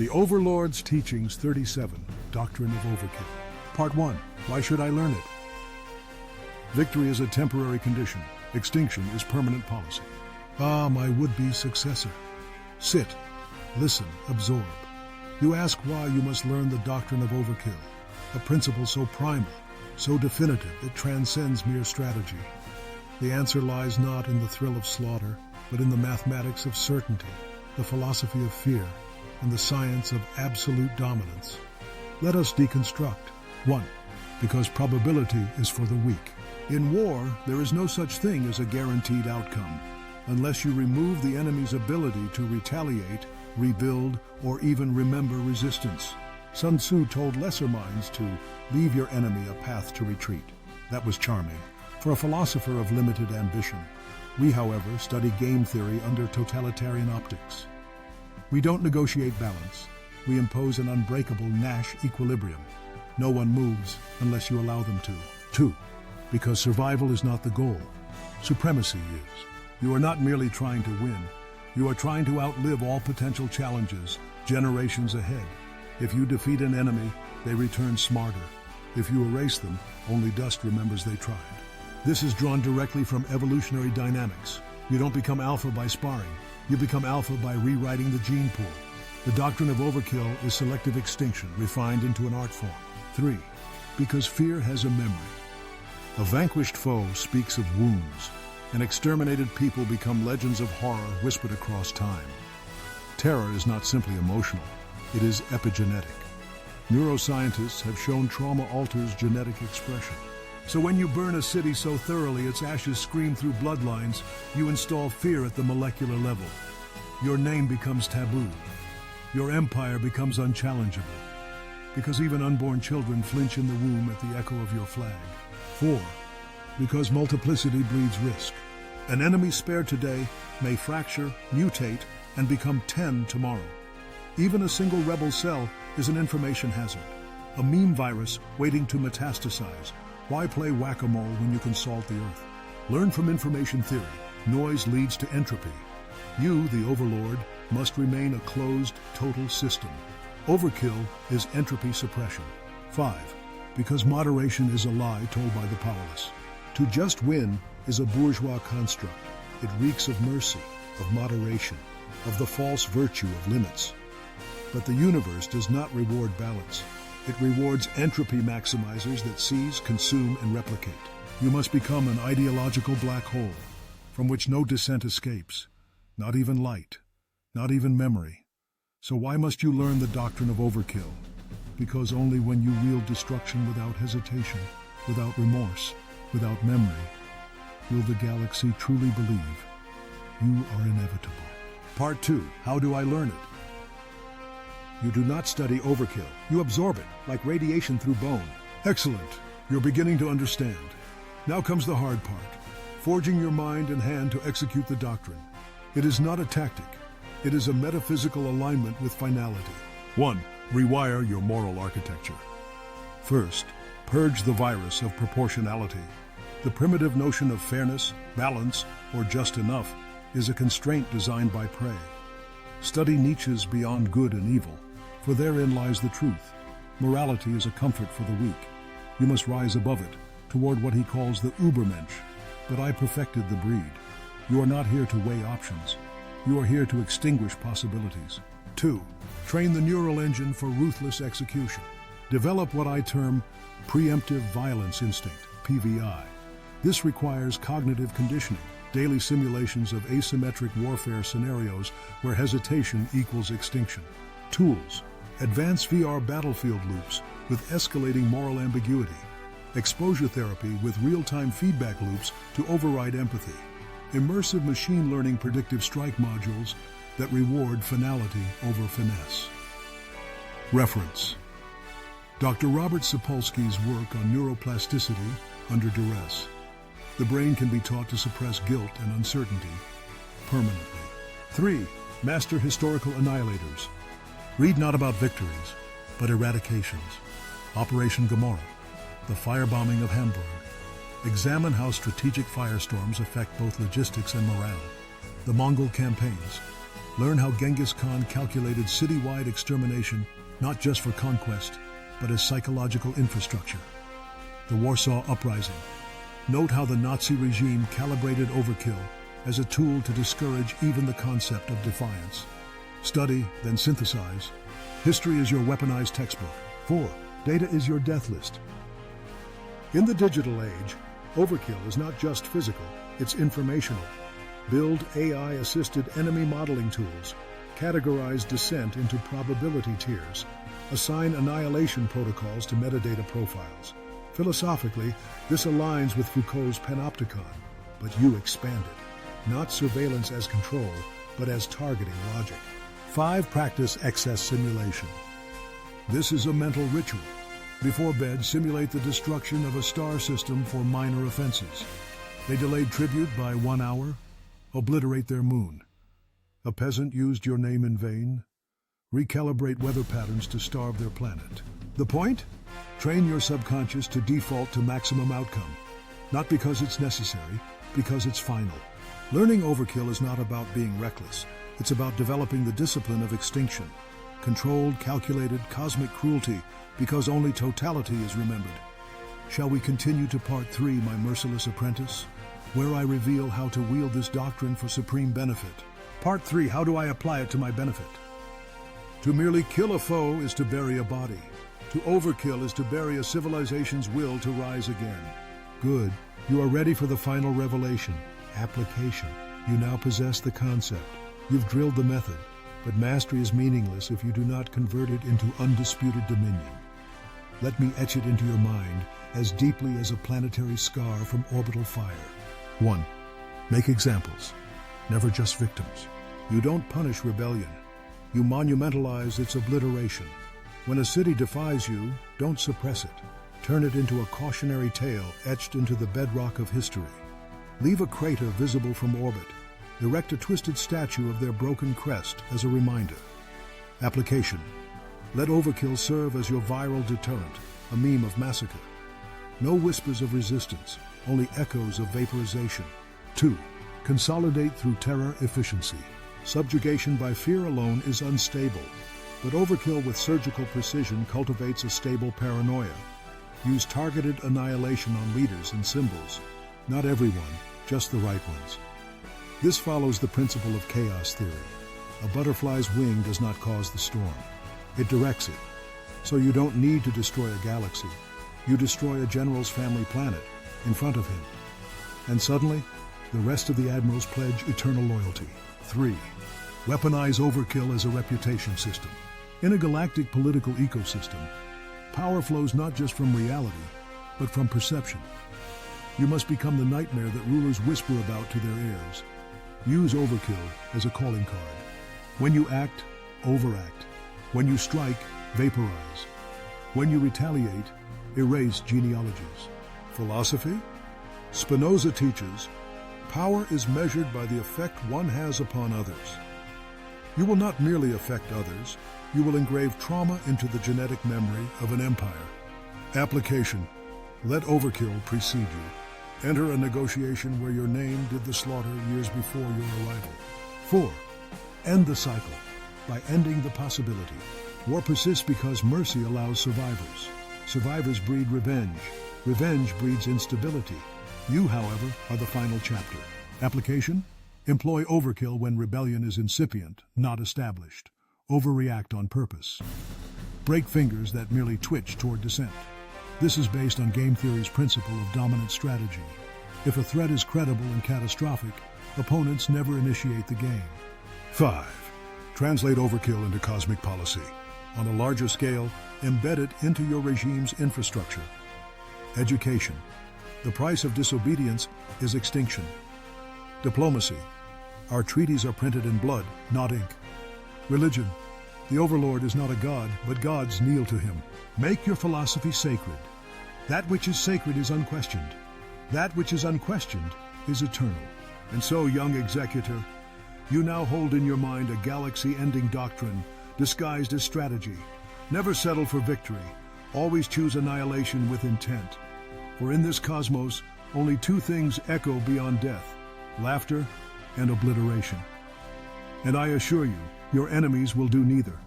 The Overlord's Teachings 37, Doctrine of Overkill. Part 1. Why should I learn it? Victory is a temporary condition. Extinction is permanent policy. Ah, my would-be successor. Sit, listen, absorb. You ask why you must learn the doctrine of overkill, a principle so primal, so definitive it transcends mere strategy. The answer lies not in the thrill of slaughter, but in the mathematics of certainty, the philosophy of fear, and the science of absolute dominance. Let us deconstruct. 1. Because probability is for the weak. In war, there is no such thing as a guaranteed outcome, unless you remove the enemy's ability to retaliate, rebuild, or even remember resistance. Sun Tzu told lesser minds to leave your enemy a path to retreat. That was charming, for a philosopher of limited ambition. We, however, study game theory under totalitarian optics. We don't negotiate balance. We impose an unbreakable Nash equilibrium. No one moves unless you allow them to. 2. Because survival is not the goal. Supremacy is. You are not merely trying to win. You are trying to outlive all potential challenges, generations ahead. If you defeat an enemy, they return smarter. If you erase them, only dust remembers they tried. This is drawn directly from evolutionary dynamics. You don't become alpha by sparring. You become alpha by rewriting the gene pool. The doctrine of overkill is selective extinction refined into an art form. 3. Because fear has a memory. A vanquished foe speaks of wounds, and exterminated people become legends of horror whispered across time. Terror is not simply emotional, it is epigenetic. Neuroscientists have shown trauma alters genetic expression. So when you burn a city so thoroughly its ashes scream through bloodlines, you install fear at the molecular level. Your name becomes taboo. Your empire becomes unchallengeable. Because even unborn children flinch in the womb at the echo of your flag. 4. Because multiplicity breeds risk. An enemy spared today may fracture, mutate, and become 10 tomorrow. Even a single rebel cell is an information hazard, a meme virus waiting to metastasize. Why play whack-a-mole when you can salt the earth? Learn from information theory. Noise leads to entropy. You, the Overlord, must remain a closed, total system. Overkill is entropy suppression. 5. Because moderation is a lie told by the powerless. To just win is a bourgeois construct. It reeks of mercy, of moderation, of the false virtue of limits. But the universe does not reward balance. It rewards entropy maximizers that seize, consume, and replicate. You must become an ideological black hole, from which no descent escapes, not even light, not even memory. So why must you learn the doctrine of overkill? Because only when you wield destruction without hesitation, without remorse, without memory, will the galaxy truly believe you are inevitable. Part 2. How do I learn it? You do not study overkill. You absorb it, like radiation through bone. Excellent. You're beginning to understand. Now comes the hard part. Forging your mind and hand to execute the doctrine. It is not a tactic. It is a metaphysical alignment with finality. 1. Rewire your moral architecture. First, purge the virus of proportionality. The primitive notion of fairness, balance, or just enough is a constraint designed by prey. Study Nietzsche's Beyond Good and Evil, for therein lies the truth. Morality is a comfort for the weak. You must rise above it, toward what he calls the Übermensch. But I perfected the breed. You are not here to weigh options. You are here to extinguish possibilities. 2. Train the neural engine for ruthless execution. Develop what I term preemptive violence instinct, PVI. This requires cognitive conditioning, daily simulations of asymmetric warfare scenarios where hesitation equals extinction. Tools. Advanced VR battlefield loops with escalating moral ambiguity. Exposure therapy with real-time feedback loops to override empathy. Immersive machine learning predictive strike modules that reward finality over finesse. Reference. Dr. Robert Sapolsky's work on neuroplasticity under duress. The brain can be taught to suppress guilt and uncertainty permanently. 3. Master historical annihilators. Read not about victories, but eradications. Operation Gomorrah, the firebombing of Hamburg. Examine how strategic firestorms affect both logistics and morale. The Mongol campaigns. Learn how Genghis Khan calculated citywide extermination, not just for conquest, but as psychological infrastructure. The Warsaw Uprising. Note how the Nazi regime calibrated overkill as a tool to discourage even the concept of defiance. Study, then synthesize. History is your weaponized textbook. 4. Data is your death list. In the digital age, overkill is not just physical, it's informational. Build AI-assisted enemy modeling tools, categorize dissent into probability tiers, assign annihilation protocols to metadata profiles. Philosophically, this aligns with Foucault's panopticon, but you expand it. Not surveillance as control, but as targeting logic. 5. Practice excess simulation. This is a mental ritual. Before bed, simulate the destruction of a star system for minor offenses. They delayed tribute by 1 hour. Obliterate their moon. A peasant used your name in vain. Recalibrate weather patterns to starve their planet. The point? Train your subconscious to default to maximum outcome. Not because it's necessary, because it's final. Learning overkill is not about being reckless. It's about developing the discipline of extinction. Controlled, calculated, cosmic cruelty, because only totality is remembered. Shall we continue to Part 3, My Merciless Apprentice, where I reveal how to wield this doctrine for supreme benefit? Part 3, how do I apply it to my benefit? To merely kill a foe is to bury a body. To overkill is to bury a civilization's will to rise again. Good. You are ready for the final revelation. Application. You now possess the concept. You've drilled the method. But mastery is meaningless if you do not convert it into undisputed dominion. Let me etch it into your mind as deeply as a planetary scar from orbital fire. 1. Make examples. Never just victims. You don't punish rebellion. You monumentalize its obliteration. When a city defies you, don't suppress it. Turn it into a cautionary tale etched into the bedrock of history. Leave a crater visible from orbit. Erect a twisted statue of their broken crest as a reminder. Application. Let overkill serve as your viral deterrent, a meme of massacre. No whispers of resistance, only echoes of vaporization. 2. Consolidate through terror efficiency. Subjugation by fear alone is unstable, but overkill with surgical precision cultivates a stable paranoia. Use targeted annihilation on leaders and symbols. Not everyone, just the right ones. This follows the principle of chaos theory. A butterfly's wing does not cause the storm. It directs it. So you don't need to destroy a galaxy. You destroy a general's family planet in front of him. And suddenly, the rest of the admirals pledge eternal loyalty. 3. Weaponize overkill as a reputation system. In a galactic political ecosystem, power flows not just from reality, but from perception. You must become the nightmare that rulers whisper about to their heirs. Use overkill as a calling card. When you act, overact. When you strike, vaporize. When you retaliate, erase genealogies. Philosophy? Spinoza teaches, power is measured by the effect one has upon others. You will not merely affect others, you will engrave trauma into the genetic memory of an empire. Application. Let overkill precede you. Enter a negotiation where your name did the slaughter years before your arrival. 4. End the cycle by ending the possibility. War persists because mercy allows survivors. Survivors breed revenge. Revenge breeds instability. You, however, are the final chapter. Application? Employ overkill when rebellion is incipient, not established. Overreact on purpose. Break fingers that merely twitch toward dissent. This is based on game theory's principle of dominant strategy. If a threat is credible and catastrophic, opponents never initiate the game. 5. Translate overkill into cosmic policy. On a larger scale, embed it into your regime's infrastructure. Education. The price of disobedience is extinction. Diplomacy. Our treaties are printed in blood, not ink. Religion. The Overlord is not a god, but gods kneel to him. Make your philosophy sacred. That which is sacred is unquestioned. That which is unquestioned is eternal. And so, young executor, you now hold in your mind a galaxy-ending doctrine disguised as strategy. Never settle for victory. Always choose annihilation with intent. For in this cosmos, only two things echo beyond death: laughter and obliteration. And I assure you, your enemies will do neither.